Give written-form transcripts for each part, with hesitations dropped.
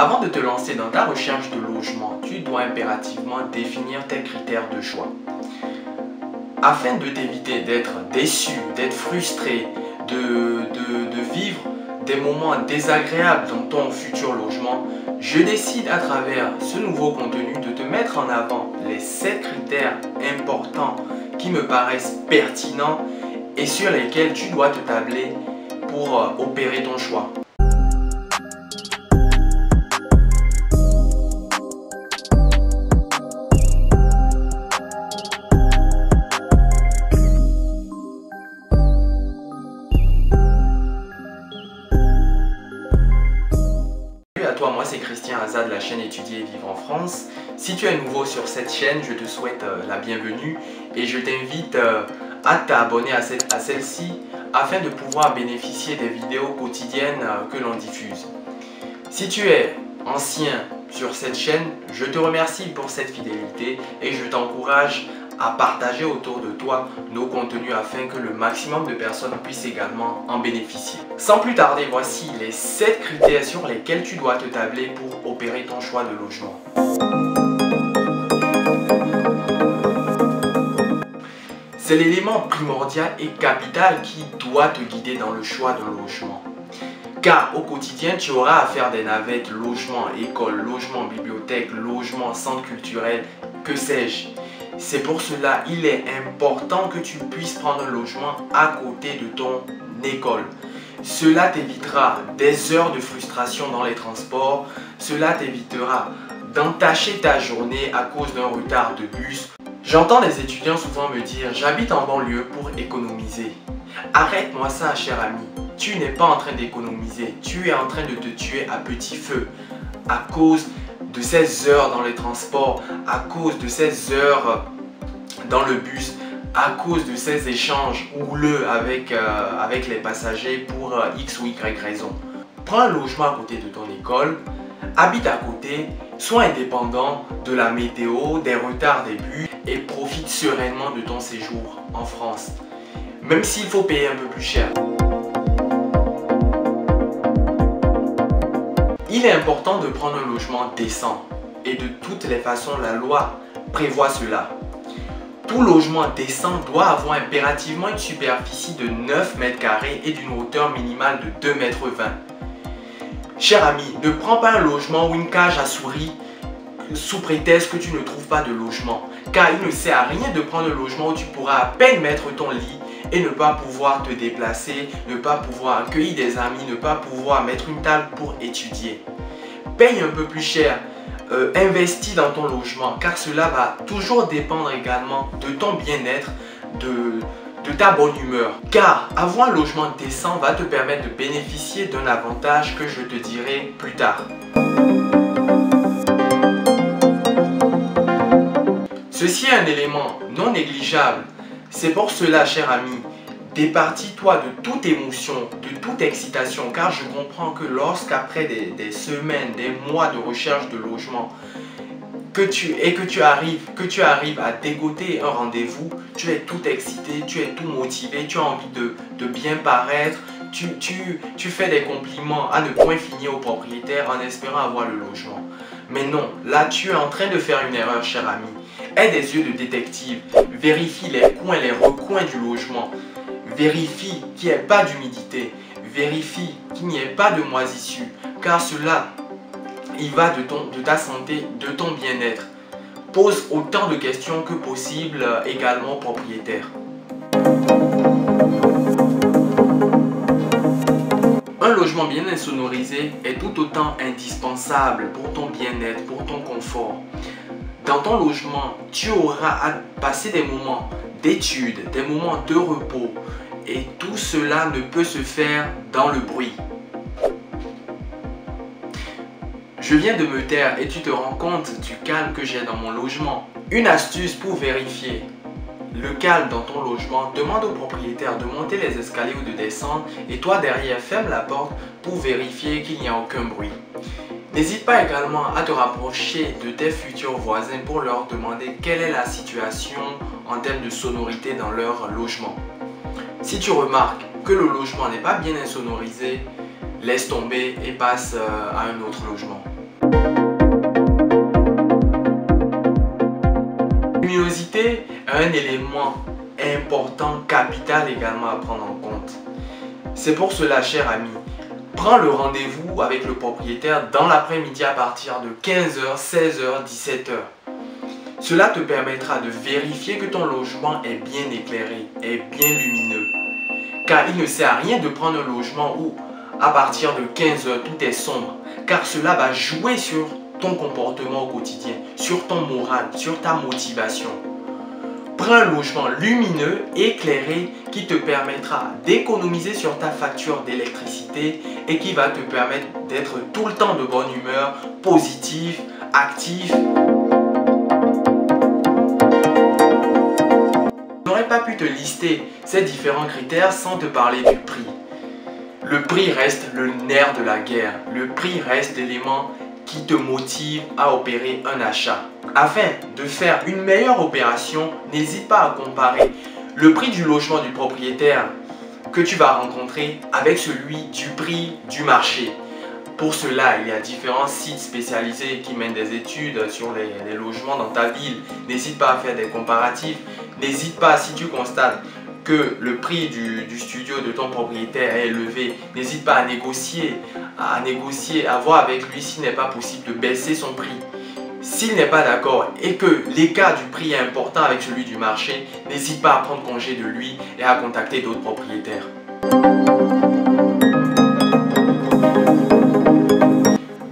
Avant de te lancer dans ta recherche de logement, tu dois impérativement définir tes critères de choix. Afin de t'éviter d'être déçu, d'être frustré, de vivre des moments désagréables dans ton futur logement, je décide à travers ce nouveau contenu de te mettre en avant les 7 critères importants qui me paraissent pertinents et sur lesquels tu dois te tabler pour opérer ton choix. Moi c'est Christian Aza de la chaîne Étudier et Vivre en France. Si tu es nouveau sur cette chaîne, je te souhaite la bienvenue et je t'invite à t'abonner à celle-ci afin de pouvoir bénéficier des vidéos quotidiennes que l'on diffuse. Si tu es ancien sur cette chaîne, je te remercie pour cette fidélité et je t'encourage à partager autour de toi nos contenus afin que le maximum de personnes puissent également en bénéficier. Sans plus tarder, voici les 7 critères sur lesquels tu dois te tabler pour opérer ton choix de logement. C'est l'élément primordial et capital qui doit te guider dans le choix d'un logement. Car au quotidien, tu auras à faire des navettes logement, école, logement, bibliothèque, logement, centre culturel, que sais-je. C'est pour cela qu'il est important que tu puisses prendre un logement à côté de ton école. Cela t'évitera des heures de frustration dans les transports. Cela t'évitera d'entacher ta journée à cause d'un retard de bus. J'entends des étudiants souvent me dire « J'habite en banlieue pour économiser ». Arrête-moi ça, cher ami. Tu n'es pas en train d'économiser. Tu es en train de te tuer à petit feu à cause de ces heures dans les transports, à cause de ces heures dans le bus, à cause de ces échanges houleux avec les passagers pour X ou Y raison. Prends un logement à côté de ton école, habite à côté, sois indépendant de la météo, des retards des bus et profite sereinement de ton séjour en France, même s'il faut payer un peu plus cher. Il est important de prendre un logement décent et de toutes les façons la loi prévoit cela. Tout logement décent doit avoir impérativement une superficie de 9 mètres carrés et d'une hauteur minimale de 2,20 mètres. Cher ami, ne prends pas un logement ou une cage à souris sous prétexte que tu ne trouves pas de logement, car il ne sert à rien de prendre un logement où tu pourras à peine mettre ton lit et ne pas pouvoir te déplacer, ne pas pouvoir accueillir des amis, ne pas pouvoir mettre une table pour étudier. Paye un peu plus cher, investis dans ton logement, car cela va toujours dépendre également de ton bien-être, de ta bonne humeur. Car avoir un logement décent va te permettre de bénéficier d'un avantage que je te dirai plus tard. Ceci est un élément non négligeable. C'est pour cela, cher ami, départis-toi de toute émotion, de toute excitation, car je comprends que lorsqu'après des semaines, des mois de recherche de logement, que tu arrives à dégoter un rendez-vous, tu es tout excité, tu es tout motivé, tu as envie de bien paraître, tu fais des compliments à ne point finir au propriétaire en espérant avoir le logement. Mais non, là tu es en train de faire une erreur, cher ami. Aie des yeux de détective, vérifie les coins, les recoins du logement, vérifie qu'il n'y ait pas d'humidité, vérifie qu'il n'y ait pas de moisissure, car cela, il va de ta santé, de ton bien-être. Pose autant de questions que possible également au propriétaire. Un logement bien insonorisé est tout autant indispensable pour ton bien-être, pour ton confort. Dans ton logement, tu auras à passer des moments d'études, des moments de repos et tout cela ne peut se faire dans le bruit. Je viens de me taire et tu te rends compte du calme que j'ai dans mon logement. Une astuce pour vérifier le calme dans ton logement, demande au propriétaire de monter les escaliers ou de descendre et toi derrière ferme la porte pour vérifier qu'il n'y a aucun bruit. N'hésite pas également à te rapprocher de tes futurs voisins pour leur demander quelle est la situation en termes de sonorité dans leur logement. Si tu remarques que le logement n'est pas bien insonorisé, laisse tomber et passe à un autre logement. La luminosité est un élément important, capital également à prendre en compte. C'est pour cela, cher ami, prends le rendez-vous avec le propriétaire dans l'après-midi à partir de 15h, 16h, 17h. Cela te permettra de vérifier que ton logement est bien éclairé, est bien lumineux. Car il ne sert à rien de prendre un logement où à partir de 15h tout est sombre. Car cela va jouer sur ton comportement au quotidien, sur ton moral, sur ta motivation. Prends un logement lumineux, éclairé, qui te permettra d'économiser sur ta facture d'électricité et qui va te permettre d'être tout le temps de bonne humeur, positif, actif. Je n'aurais pas pu te lister ces différents critères sans te parler du prix. Le prix reste le nerf de la guerre. Le prix reste l'élément qui te motive à opérer un achat. Afin de faire une meilleure opération, n'hésite pas à comparer le prix du logement du propriétaire que tu vas rencontrer avec celui du prix du marché. Pour cela, il y a différents sites spécialisés qui mènent des études sur les logements dans ta ville. N'hésite pas à faire des comparatifs. N'hésite pas, si tu constates que le prix du studio de ton propriétaire est élevé, n'hésite pas à négocier, à voir avec lui s'il n'est pas possible de baisser son prix. S'il n'est pas d'accord et que l'écart du prix est important avec celui du marché, n'hésite pas à prendre congé de lui et à contacter d'autres propriétaires.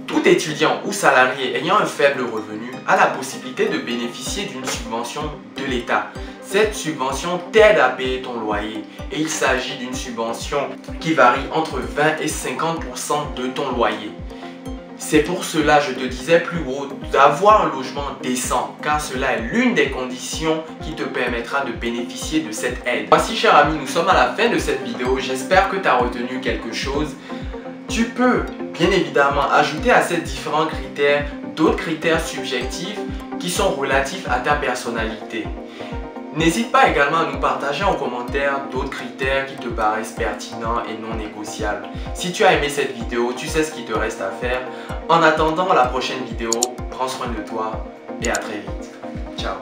Tout étudiant ou salarié ayant un faible revenu a la possibilité de bénéficier d'une subvention de l'État. Cette subvention t'aide à payer ton loyer et il s'agit d'une subvention qui varie entre 20 et 50% de ton loyer. C'est pour cela, je te disais plus haut, d'avoir un logement décent, car cela est l'une des conditions qui te permettra de bénéficier de cette aide. Voici, cher ami, nous sommes à la fin de cette vidéo. J'espère que tu as retenu quelque chose. Tu peux, bien évidemment, ajouter à ces différents critères d'autres critères subjectifs qui sont relatifs à ta personnalité. N'hésite pas également à nous partager en commentaire d'autres critères qui te paraissent pertinents et non négociables. Si tu as aimé cette vidéo, tu sais ce qu'il te reste à faire. En attendant la prochaine vidéo, prends soin de toi et à très vite. Ciao.